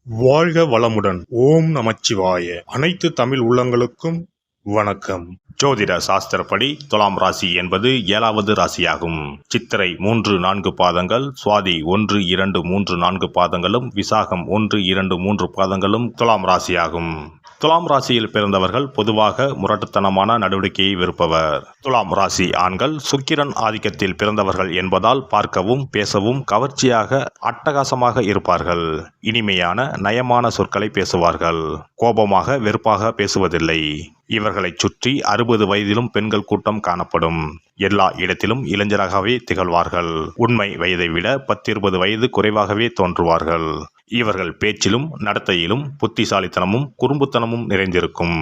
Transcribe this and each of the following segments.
வாழ்க வளமுடன். ஓம் நமச்சிவாய. அனைத்து தமிழ் உள்ளங்களுக்கும் வணக்கம். ஜோதிட சாஸ்திரப்படி துலாம் ராசி என்பது 7வது ராசியாகும். சித்திரை 3-4 பாதங்கள், சுவாதி 1-2-3-4 பாதங்களும், விசாகம் 1-2-3 பாதங்களும் துலாம் ராசியாகும். துலாம் ராசியில் பிறந்தவர்கள் பொதுவாக முரட்டுத்தனமான நடவடிக்கையை விருப்பவர். துலாம் ராசி ஆண்கள் சுக்கிரன் ஆதிக்கத்தில் பிறந்தவர்கள் என்பதால் பார்க்கவும் பேசவும் கவர்ச்சியாக அட்டகாசமாக இருப்பார்கள். இனிமையான நயமான சொற்களை பேசுவார்கள். கோபமாக வெறுப்பாக பேசுவதில்லை. இவர்களைச் சுற்றி 60 வயதிலும் பெண்கள் கூட்டம் காணப்படும். எல்லா இடத்திலும் இளைஞராகவே திகழ்வார்கள். உண்மை வயதை விட 10-20 வயது குறைவாகவே தோன்றுவார்கள். இவர்கள் பேச்சிலும் நடத்தையிலும் புத்திசாலித்தனமும் குறும்புத்தனமும் நிறைந்திருக்கும்.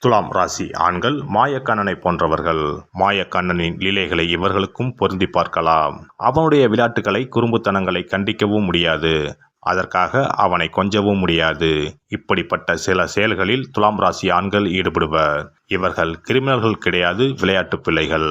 துலாம் ராசி ஆண்கள் மாயக்கண்ணனை போன்றவர்கள். மாயக்கண்ணனின் லீலைகளை இவர்களுக்கும் பொருந்தி பார்க்கலாம். அவனுடைய விளையாட்டுகளை குறும்புத்தனங்களை கண்டிக்கவும் முடியாது. அதற்காக அவனை கொஞ்சவும் முடியாது. இப்படிப்பட்ட சில செயல்களில் துலாம் ராசி ஆண்கள் ஈடுபடுவர். இவர்கள் கிரிமினல்கள் கிடையாது, விளையாட்டு பிள்ளைகள்.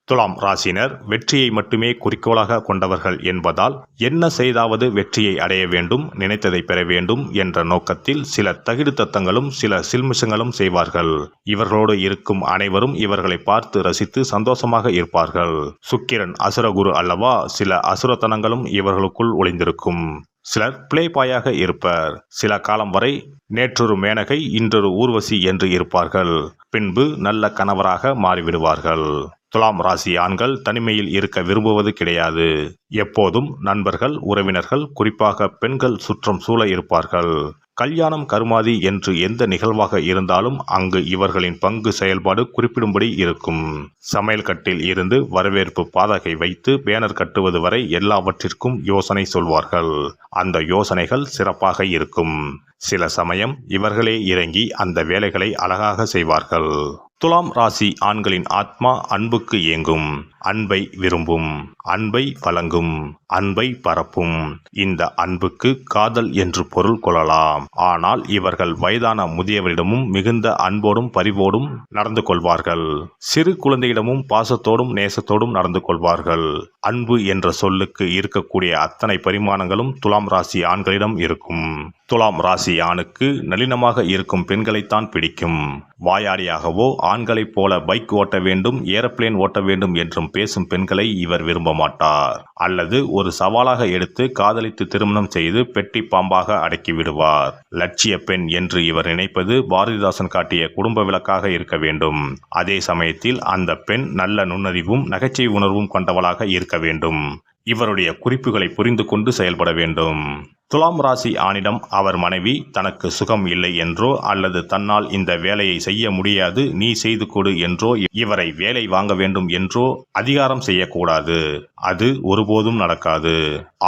துலாம் ராசினர் வெற்றியை மட்டுமே குறிக்கோளாக கொண்டவர்கள் என்பதால் என்ன செய்தாவது வெற்றியை அடைய வேண்டும், நினைத்ததை பெற வேண்டும் என்ற நோக்கத்தில் சில தகிடு தத்தங்களும் சில சில்மிஷங்களும் செய்வார்கள். இவர்களோடு இருக்கும் அனைவரும் இவர்களை பார்த்து ரசித்து சந்தோஷமாக இருப்பார்கள். சுக்கிரன் அசுரகுரு அல்லவா, சில அசுரத்தனங்களும் இவர்களுக்குள் ஒளிந்திருக்கும். சிலர் பிளேபாயாக இருப்பர். சில காலம் வரை நேற்றொரு மேனகை இன்றொரு ஊர்வசி என்று இருப்பார்கள். பின்பு நல்ல கணவராக மாறிவிடுவார்கள். துலாம் ராசி ஆண்கள் தனிமையில் இருக்க விரும்புவது கிடையாது. எப்போதும் நண்பர்கள், உறவினர்கள், குறிப்பாக பெண்கள் சுற்றம் சூழ இருப்பார்கள். கல்யாணம் கருமாதி என்று எந்த நிகழ்வாக இருந்தாலும் அங்கு இவர்களின் பங்கு செயல்பாடு குறிப்பிடும்படி இருக்கும். சமையல் கட்டில் இருந்து வரவேற்பு பாதகை வைத்து பேனர் கட்டுவது வரை எல்லாவற்றிற்கும் யோசனை சொல்வார்கள். அந்த யோசனைகள் சிறப்பாக இருக்கும். சில சமயம் இவர்களே இறங்கி அந்த வேலைகளை அழகாக செய்வார்கள். துலாம் ராசி ஆண்களின் ஆத்மா அன்புக்கு ஏங்கும். அன்பை விரும்பும். அன்பை வழங்கும். அன்பை பரப்பும். இந்த அன்புக்கு காதல் என்று பொருள் கொள்ளலாம். ஆனால் இவர்கள் வயதான முதியவரிடமும் மிகுந்த அன்போடும் பரிவோடும் நடந்து கொள்வார்கள். சிறு குழந்தையிடமும் பாசத்தோடும் நேசத்தோடும் நடந்து கொள்வார்கள். அன்பு என்ற சொல்லுக்கு இருக்கக்கூடிய அத்தனை பரிமாணங்களும் துலாம் ராசி ஆண்களிடம் இருக்கும். துலாம் ராசி ஆணுக்கு நளினமாக இருக்கும் பெண்களைத்தான் பிடிக்கும். வாயாடியாகவோ ஆண்களைப் போல பைக் ஓட்ட வேண்டும், ஏரோப்ளேன் ஓட்ட வேண்டும் என்றும் பேசும் பெண்களை இவர் விரும்ப மாட்டார். அல்லது ஒரு சவாலாக எடுத்து காதலித்து திருமணம் செய்து பெட்டி பாம்பாக அடக்கி விடுவார். லட்சிய பெண் என்று இவர் நினைப்பது பாரதிதாசன் காட்டிய குடும்ப விளக்காக இருக்க வேண்டும். அதே சமயத்தில் அந்த பெண் நல்ல நுண்ணறிவும் நகைச்சுவை உணர்வும் கொண்டவளாக இருக்க வேண்டும். இவருடைய குறிப்புகளை புரிந்து கொண்டு செயல்பட வேண்டும். துலாம் ராசி ஆணிடம் அவர் மனைவி தனக்கு சுகம் இல்லை என்றோ அல்லது தன்னால் இந்த வேலையை செய்ய முடியாது, நீ செய்து கொடு என்றோ இவரை வேலை வாங்க வேண்டும் என்றோ அதிகாரம் செய்யக்கூடாது. அது ஒருபோதும் நடக்காது.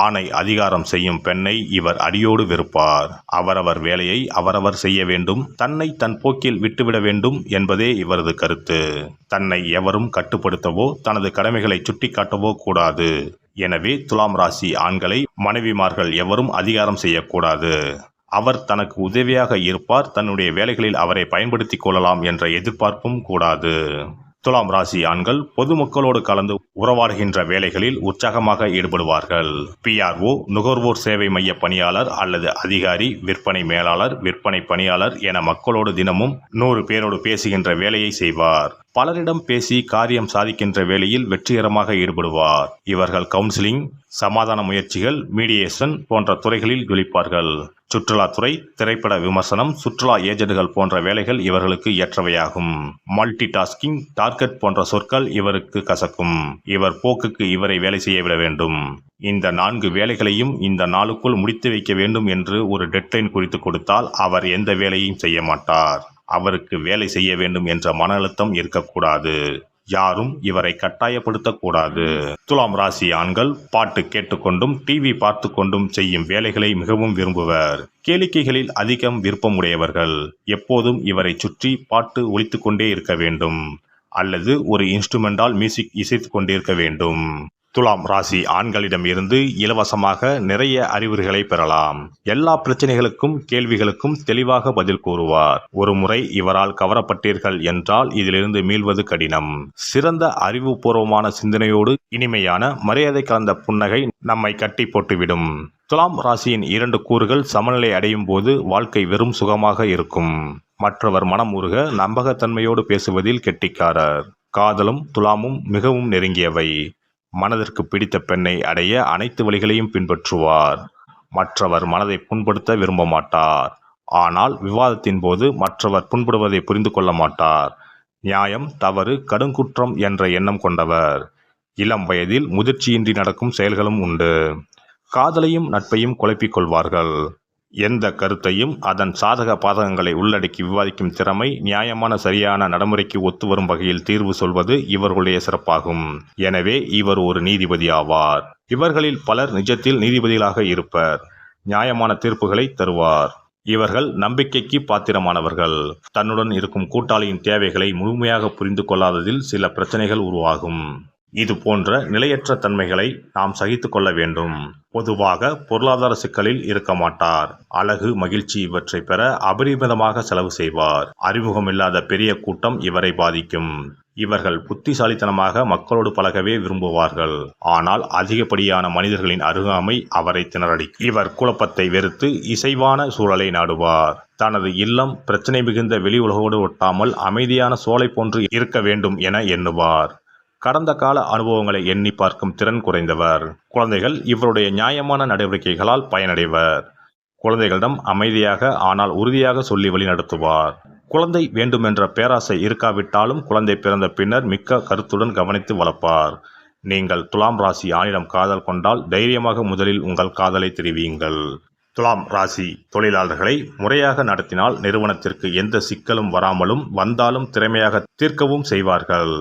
ஆணை அதிகாரம் செய்யும் பெண்ணை இவர் அடியோடு வெறுப்பார். அவரவர் வேலையை அவரவர் செய்ய வேண்டும், தன்னை தன் போக்கில் விட்டுவிட வேண்டும் என்பதே இவரது கருத்து. தன்னை எவரும் கட்டுப்படுத்தவோ தனது கடமைகளை சுட்டிக்காட்டவோ கூடாது. எனவே துலாம் ராசி ஆண்களை மனைவிமார்கள் எவரும் அதிகாரம் செய்யக்கூடாது. அவர் தனக்கு உதவியாக இருப்பார், தன்னுடைய வேலைகளில் அவரை பயன்படுத்திக் கொள்ளலாம் என்ற எதிர்பார்ப்பும் கூடாது. துலாம் ராசி ஆண்கள் பொதுமக்களோடு கலந்து உறவாடுகின்ற வேலைகளில் உற்சாகமாக ஈடுபடுவார்கள். PRO, நுகர்வோர் சேவை மைய பணியாளர் அல்லது அதிகாரி, விற்பனை மேலாளர், விற்பனை பணியாளர் என மக்களோடு தினமும் 100 பேரோடு பேசுகின்ற வேலையை செய்வார். பலரிடம் பேசி காரியம் சாதிக்கின்ற வேளையில் வெற்றிகரமாக ஈடுபடுவார். இவர்கள் கவுன்சிலிங், சமாதான முயற்சிகள், மீடியேஷன் போன்ற துறைகளில் ஜொலிப்பார்கள். சுற்றுலாத்துறை, திரைப்பட விமர்சனம், சுற்றுலா ஏஜென்ட்கள் போன்ற வேலைகள் இவர்களுக்கு ஏற்றவையாகும். மல்டி டாஸ்கிங், டார்கெட் போன்ற சொற்கள் இவருக்கு கசக்கும். இவர் போக்குக்கு இவரை வேலை செய்ய விட வேண்டும். இந்த 4 வேலைகளையும் இந்த நாளுக்குள் முடித்து வைக்க வேண்டும் என்று ஒரு டெட்லைன் குறித்து கொடுத்தால் அவர் எந்த வேலையும் செய்ய மாட்டார். அவருக்கு வேலை செய்ய வேண்டும் என்ற மன அழுத்தம் இருக்கக்கூடாது. யாரும் இவரை கட்டாயப்படுத்தக்கூடாது. துலாம் ராசி ஆண்கள் பாட்டு கேட்டுக்கொண்டும் டிவி பார்த்து கொண்டும் செய்யும் வேலைகளை மிகவும் விரும்புவர். கேளிக்கைகளில் அதிகம் விருப்பமுடையவர்கள். எப்போதும் இவரை சுற்றி பாட்டு ஒலித்து கொண்டே இருக்க வேண்டும் அல்லது ஒரு இன்ஸ்ட்ருமெண்டால் மியூசிக் இசைத்து கொண்டிருக்க வேண்டும். துலாம் ராசி ஆண்களிடம் இருந்து இலவசமாக நிறைய அறிவுரைகளை பெறலாம். எல்லா பிரச்சனைகளுக்கும் கேள்விகளுக்கும் தெளிவாக பதில் கூறுவார். ஒரு முறை இவரால் கவரப்பட்டீர்கள் என்றால் இதிலிருந்து மீள்வது கடினம். சிறந்த அறிவுபூர்வமான சிந்தனையோடு இனிமையான மரியாதை கலந்த புன்னகை நம்மை கட்டி போட்டுவிடும். துலாம் ராசியின் 2 கூறுகள் சமநிலை அடையும் போது வாழ்க்கை வெறும் சுகமாக இருக்கும். மற்றவர் மனம் உருக நம்பகத்தன்மையோடு பேசுவதில் கெட்டிக்காரர். காதலும் துலாமும் மிகவும் நெருங்கியவை. மனதிற்கு பிடித்த பெண்ணை அடைய அனைத்து வழிகளையும் பின்பற்றுவார். மற்றவர் மனதை புண்படுத்த விரும்ப மாட்டார். ஆனால் விவாதத்தின் போது மற்றவர் புண்படுவதை புரிந்து கொள்ள மாட்டார். நியாயம், தவறு, கடுங்குற்றம் என்ற எண்ணம் கொண்டவர். இளம் வயதில் முதிர்ச்சியின்றி நடக்கும் செயல்களும் உண்டு. காதலையும் நட்பையும் குழப்பிக் கொள்வார்கள். எந்த கருத்தையும் அதன் சாதக பாதகங்களை உள்ளடக்கி விவாதிக்கும் திறமை, நியாயமான சரியான நடைமுறைக்கு ஒத்துவரும் வகையில் தீர்வு சொல்வது இவர்களுடைய சிறப்பாகும். எனவே இவர் ஒரு நீதிபதி ஆவார். இவர்களில் பலர் நிஜத்தில் நீதிபதிகளாக இருப்பர். நியாயமான தீர்ப்புகளை தருவார். இவர்கள் நம்பிக்கைக்கு பாத்திரமானவர்கள். தன்னுடன் இருக்கும் கூட்டாளியின் தேவைகளை முழுமையாக புரிந்து கொள்ளாததில் சில பிரச்சனைகள் உருவாகும். இது போன்ற நிலையற்ற தன்மைகளை நாம் சகித்து கொள்ள வேண்டும். பொதுவாக பொருளாதார சிக்கலில் இருக்க மாட்டார். அழகு, மகிழ்ச்சி இவற்றை பெற அபரிமிதமாக செலவு செய்வார். அறிமுகமில்லாத பெரிய கூட்டம் இவரை பாதிக்கும். இவர்கள் புத்திசாலித்தனமாக மக்களோடு பழகவே விரும்புவார்கள். ஆனால் அதிகப்படியான மனிதர்களின் அருகாமை அவரை திணறடிக்கும். இவர் குழப்பத்தை வெறுத்து இசைவான சூழலை நாடுவார். தனது இல்லம் பிரச்சனை மிகுந்த வெளி உலகோடு ஒட்டாமல் அமைதியான சோலை போன்று இருக்க வேண்டும் என எண்ணுவார். கடந்த கால அனுபவங்களை எண்ணி பார்க்கும் திறன் குறைந்தவர். குழந்தைகள் இவருடைய நியாயமான நடவடிக்கைகளால் பயனடைவர். குழந்தைகளிடம் அமைதியாக ஆனால் உறுதியாக சொல்லி வழிநடத்துவார். குழந்தை வேண்டுமென்ற பேராசை இருக்காவிட்டாலும் குழந்தை பிறந்த பின்னர் மிக்க கருத்துடன் கவனித்து வளர்ப்பார். நீங்கள் துலாம் ராசி ஆணிடம் காதல் கொண்டால் தைரியமாக முதலில் உங்கள் காதலை தெரிவியுங்கள். துலாம் ராசி தொழிலாளர்களை முறையாக நடத்தினால் நிறுவனத்திற்கு எந்த சிக்கலும் வராமலும் வந்தாலும் திறமையாக தீர்க்கவும் செய்வார்கள்.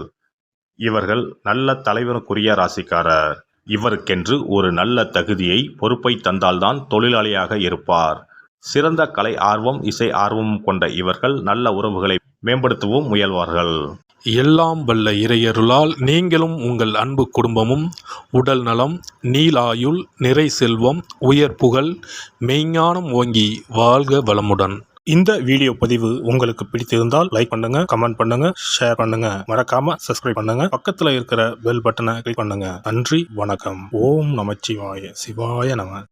இவர்கள் நல்ல தலைவனுக்குரிய ராசிக்காரர். இவருக்கென்று ஒரு நல்ல தகுதியை, பொறுப்பை தந்தால்தான் தொழிலாளியாக இருப்பார். சிறந்த கலை ஆர்வம், இசை ஆர்வமும் கொண்ட இவர்கள் நல்ல உறவுகளை மேம்படுத்தவும் முயல்வார்கள். எல்லாம் வல்ல இறையருளால் நீங்களும் உங்கள் அன்பு குடும்பமும் உடல் நலம், நீலாயுள், நிறை செல்வம், உயர் புகழ், மெய்ஞானம் ஓங்கி வாழ்க வளமுடன். இந்த வீடியோ பதிவு உங்களுக்கு பிடித்திருந்தால் லைக் பண்ணுங்க, கமெண்ட் பண்ணுங்க, ஷேர் பண்ணுங்க. மறக்காம சப்ஸ்கிரைப் பண்ணுங்க. பக்கத்துல இருக்கிற பெல் பட்டனை கிளிக் பண்ணுங்க. நன்றி, வணக்கம். ஓம் நமச்சிவாய. சிவாய நம.